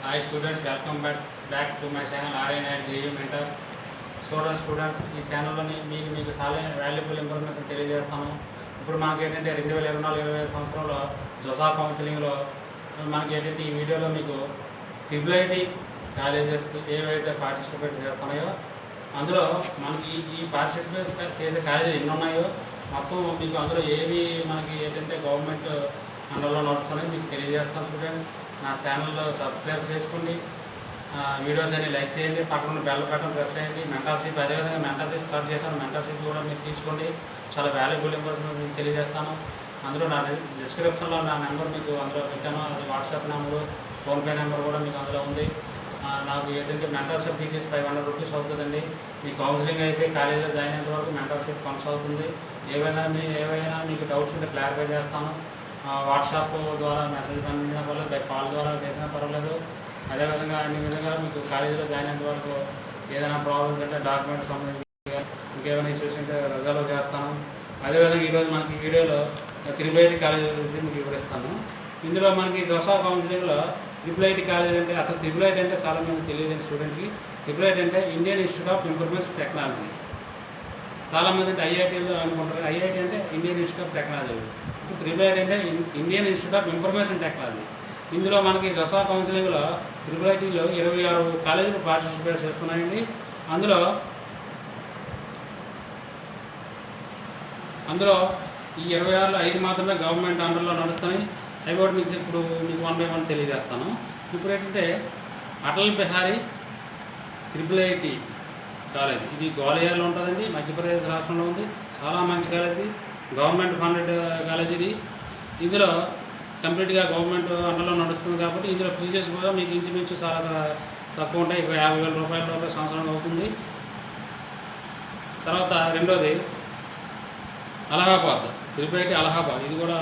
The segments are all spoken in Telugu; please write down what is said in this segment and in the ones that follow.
Hi students, welcome back to my channel RN at JU Mentor. Students ఈ ఛానల్లోని మీకు చాలా వాల్యుబుల్ ఇన్ఫర్మేషన్ తెలియజేస్తాను. ఇప్పుడు మనకి ఏంటంటే 2024-25 సంవత్సరంలో జోసా కౌన్సిలింగ్లో మనకి ఏంటంటే ఈ వీడియోలో మీకు ట్రిపుల్ కాలేజెస్ ఏవైతే పార్టిసిపేట్ చేస్తున్నాయో అందులో మనకి ఈ పార్టిసిపేట్ చేసే కాలేజీలు ఎన్ని ఉన్నాయో మొత్తం మీకు అందులో ఏవి మనకి ఏంటంటే గవర్నమెంట్ అండర్లో నడుస్తున్నాయో మీకు తెలియజేస్తాను. స్టూడెంట్స్ నా ఛానల్లో సబ్స్క్రైబ్ చేసుకోండి, వీడియోస్ అన్ని లైక్ చేయండి, పక్కన బెల్ బటన్ ప్రెస్ చేయండి. మెంటర్షిప్ అదేవిధంగా మెంటర్షిప్ స్టార్ట్ చేశాను. మెంటర్షిప్ కూడా మీరు తీసుకోండి, చాలా వాల్యుబుల్ ఇన్ఫర్మేషన్ మీకు తెలియజేస్తాను. అందులో నా డిస్క్రిప్షన్లో నా నెంబర్ మీకు అందులో పెట్టాను, అది వాట్సాప్ నెంబరు, ఫోన్పే నెంబర్ కూడా మీకు అందులో ఉంది. నాకు ఏంటంటే మెంటర్షిప్ డీటెయిల్స్ 500 రూపీస్ అవుతుందండి. మీ కౌన్సిలింగ్ అయితే కాలేజీలో జాయిన్ అయ్యేంత వరకు మెంటర్షిప్ కొనసాగుతుంది. ఏవైనా మీకు డౌట్స్ ఉంటే క్లారిఫై చేస్తాను. వాట్సాప్ ద్వారా మెసేజ్ పంపించినా పర్లేదు, బై కాల్ ద్వారా చేసినా పర్వాలేదు. అదేవిధంగా అన్ని విధంగా మీకు కాలేజీలో జాయిన్ అయ్యేంత వరకు ఏదైనా ప్రాబ్లమ్స్ అంటే డాక్యుమెంట్స్ సంబంధించి ఇంకేమైనా ఇష్యూస్ ఉంటే రిజాల్వ్ చేస్తాను. అదేవిధంగా ఈరోజు మనకి వీడియోలో ట్రిపుల్ కాలేజీ గురించి మీకు వివరిస్తాను. ఇందులో మనకి జోసా కౌన్సిలింగ్లో ట్రిపుల్ కాలేజ్ అంటే అసలు ట్రిపుల్ అంటే చాలామంది తెలియదు స్టూడెంట్కి. ట్రిపుల్ అంటే Indian institute of information technology. చాలామంది అంటే ఐఐటీలో అనుకుంటారు. ఐఐటీ అంటే ఇండియన్ ఇన్స్టిట్యూట్ ఆఫ్ టెక్నాలజీ. ఇప్పుడు ట్రిపుల్ అంటే Indian institute of information technology. ఇందులో మనకి జోసా కౌన్సిలింగ్లో ట్రిపుల్ 26 కాలేజీలు పార్టిసిపేట్ చేస్తున్నాయండి. అందులో ఈ 26లో 5 మాత్రమే గవర్నమెంట్ అండర్లో నడుస్తాయి. అవి కూడా మీకు ఇప్పుడు మీకు 1 by 1 తెలియజేస్తాను. ఇప్పుడు ఏంటంటే అటల్ బిహారీ ట్రిపుల్ కాలేజ్, ఇది గ్వాలియర్లో ఉంటుందండి, మధ్యప్రదేశ్ రాష్ట్రంలో ఉంది. చాలా మంచి కాలేజీ, గవర్నమెంట్ ఫండెడ్ కాలేజ్ ఇది. ఇందులో కంప్లీట్గా గవర్నమెంట్ అండర్లో నడుస్తుంది కాబట్టి ఇందులో ఫీజెస్ కూడా మీకు ఇంచుమించు చాలా తక్కువ ఉంటాయి. 50,000 రూపాయల సంవత్సరం అవుతుంది. తర్వాత రెండోది అలహాబాద్ ట్రిపుల్ అలహాబాద్, ఇది కూడా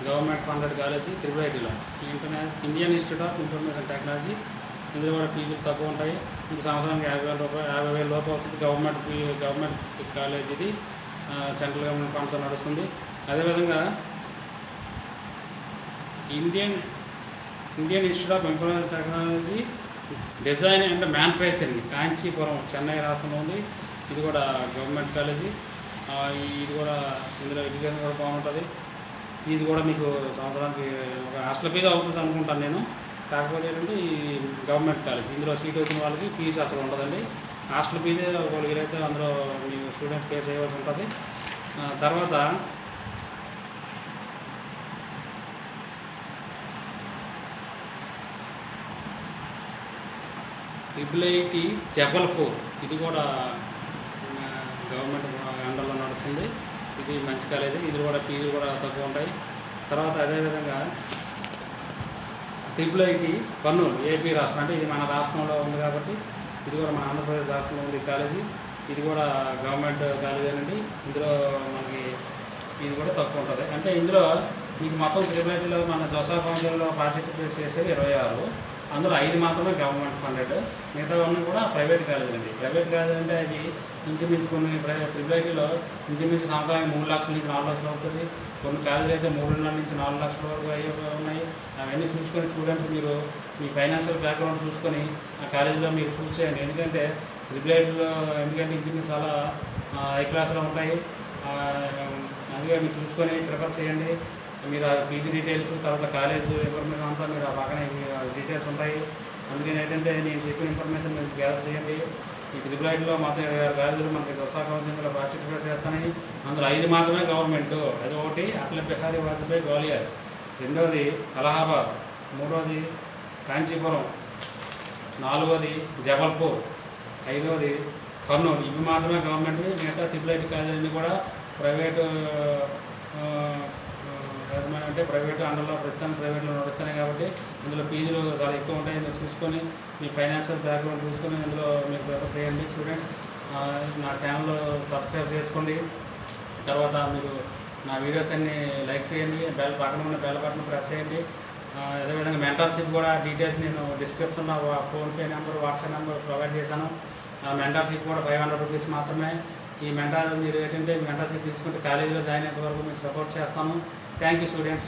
government funded college. Triple Indian institute of information technology. ఇందులో కూడా ఫీజులు తక్కువ ఉంటాయి. మీకు సంవత్సరానికి 50,000 లోపు అవుతుంది. గవర్నమెంట్ కాలేజ్ ఇది, సెంట్రల్ గవర్నమెంట్ ఫండ్తో నడుస్తుంది. అదేవిధంగా Indian institute of information technology design and manufacturing, Kanchipuram, Chennai రాష్ట్రంలో ఉంది. ఇది కూడా గవర్నమెంట్ కాలేజీ. ఇది కూడా ఇందులో ఎడ్యుకేషన్ కూడా బాగుంటుంది. ఫీజు కూడా మీకు సంవత్సరానికి ఒక హాస్టల్ ఫీజు అవుతుంది అనుకుంటాను నేను. కాకపోతే ఏంటంటే ఈ గవర్నమెంట్ కాలేజ్, ఇందులో సీట్ వచ్చిన వాళ్ళకి ఫీజు అసలు ఉండదండి. హాస్టల్ ఫీజే ఒకవేళ వీలైతే అందులో మీ స్టూడెంట్స్ పే చేయవలసి ఉంటుంది. తర్వాత ట్రిపుల్ జబల్పూర్, ఇది కూడా గవర్నమెంట్ అండర్లో నడుస్తుంది. ఇది మంచి కాలేజీ, ఇది కూడా ఫీజులు కూడా తక్కువ ఉంటాయి. తర్వాత అదేవిధంగా ట్రిపుల్ కర్నూలు, ఏపీ రాష్ట్రం, అంటే ఇది మన రాష్ట్రంలో ఉంది కాబట్టి ఇది కూడా మన ఆంధ్రప్రదేశ్ రాష్ట్రంలో ఉంది కాలేజీ. ఇది కూడా గవర్నమెంట్ కాలేజీ అండి. ఇందులో మనకి ఇది కూడా తక్కువ ఉంటుంది. అంటే ఇందులో మీకు మొత్తం ట్రిపుల్ మన జోసా కౌన్సిలింగ్లో పార్టిసిపేట్ చేసేవి 26, అందులో 5 మాత్రమే గవర్నమెంట్ ఫండెడ్, మిగతా అన్నీ కూడా ప్రైవేట్ కాలేజీలు అండి. ప్రైవేట్ కాలేజీ అంటే అవి ఇంచుమించు కొన్ని ట్రిపుల్ ఇంచుమించు సంవత్సరానికి 3 లక్షల నుంచి 4 లక్షలు అవుతుంది. కొన్ని కాలేజీలు అయితే 3.5 నుంచి 4 లక్షల వరకు అయ్యి ఉన్నాయి. అవన్నీ చూసుకొని స్టూడెంట్స్ మీరు మీ ఫైనాన్షియల్ బ్యాక్గ్రౌండ్ చూసుకొని ఆ కాలేజీలో మీరు చూస్ చేయండి. ఎందుకంటే ట్రిపుల్ ఎందుకంటే ఇంచుమించు చాలా హై క్లాస్లో ఉంటాయి. అందుకే మీరు చూసుకొని ప్రిఫర్ చేయండి. మీరు ఆ పీజీ డీటెయిల్స్, తర్వాత కాలేజ్ ఇన్ఫర్మేషన్ అంతా మీరు ఆ పక్కన డీటెయిల్స్ ఉంటాయి. అందుకని ఏంటంటే నేను చెప్పిన ఇన్ఫర్మేషన్ మీరు గ్యాదర్ చేయండి. ఈ ట్రిపుల్ మొత్తం 26 కాలేజీలు మనకి జోసా కౌన్సిలింగ్లో పార్టిసిపేట్ చేస్తాయి. అందులో 5 మాత్రమే గవర్నమెంట్. అది ఒకటి అటల్ బిహారీ వాజ్పేయి గ్వాలియర్, రెండోది అలహాబాద్, మూడోది కాంచీపురం, నాలుగోది జబల్పూర్, ఐదోది కర్నూలు. ఇవి మాత్రమే గవర్నమెంట్. మిగతా ట్రిపుల్ కాలేజీలన్నీ కూడా ప్రైవేటు యాజమాన్యం, అంటే ప్రైవేటు అండర్లో ప్రస్తుతానికి ప్రైవేట్లో నడుస్తున్నాయి కాబట్టి ఇందులో ఫీజులు చాలా ఎక్కువ ఉంటాయి. మీరు చూసుకొని మీ ఫైనాన్షియల్ బ్యాక్గ్రౌండ్ చూసుకొని ఇందులో మీరు ప్రిఫర్ చేయండి. స్టూడెంట్స్ నా ఛానల్లో సబ్స్క్రైబ్ చేసుకోండి. తర్వాత మీరు నా వీడియోస్ అన్ని లైక్ చేయండి, పక్కన ఉన్న బెల్ బటన్ ప్రెస్ చేయండి. అదేవిధంగా మెంటర్షిప్ కూడా డీటెయిల్స్ నేను డిస్క్రిప్షన్లో PhonePe number, WhatsApp number provide చేశాను. మెంటర్షిప్ కూడా 500 రూపీస్ మాత్రమే. ఈ మీరు ఏంటంటే మెంటర్షిప్ తీసుకుంటే కాలేజీలో జాయిన్ అయ్యేంత వరకు మీకు సపోర్ట్ చేస్తాను. Thank you, students.